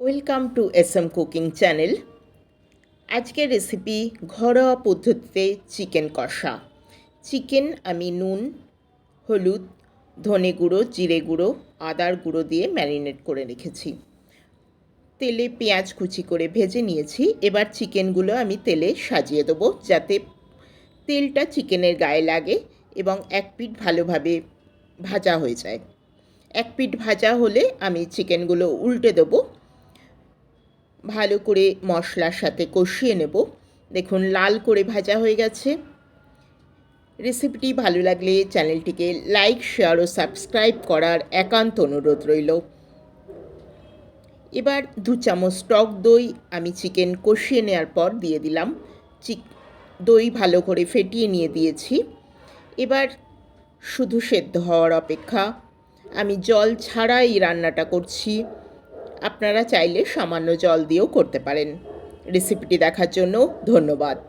Welcome to SM cooking channel. আজকের recipe ঘরোয়া পদ্ধতিতে চিকেন কষা। চিকেন আমি নুন, হলুদ, ধনে গুঁড়ো, জিরে গুঁড়ো, আদার গুঁড়ো দিয়ে ম্যারিনেট করে রেখেছি। তেলে পেঁয়াজ কুচি করে ভেজে নিয়েছি। এবার চিকেনগুলো আমি তেলে সাজিয়ে দেবো যাতে তেলটা চিকেনের গায়ে লাগে এবং এক পিঠ ভালোভাবে ভাজা হয়ে যায়। এক পিঠ ভাজা হলে আমি চিকেনগুলো উল্টে দেবো, ভালো করে মশলার সাথে কষিয়ে নেব। দেখুন লাল করে ভাজা হয়ে গেছে। রেসিপিটি ভালো লাগলে চ্যানেলটিকে লাইক, শেয়ার ও সাবস্ক্রাইব করার একান্ত অনুরোধ রইল। এবার 2 চামচ টক দই আমি চিকেন কষিয়ে নেওয়ার পর দিয়ে দিলাম। দই ভালো করে ফেটিয়ে নিয়ে দিয়েছি। এবার শুধু সেদ্ধ হওয়ার অপেক্ষা। আমি জল ছাড়াই রান্নাটা করছি। আপনারা চাইলে সামান্য জল দিয়েও করতে পারেন। রেসিপিটি দেখার জন্য ধন্যবাদ।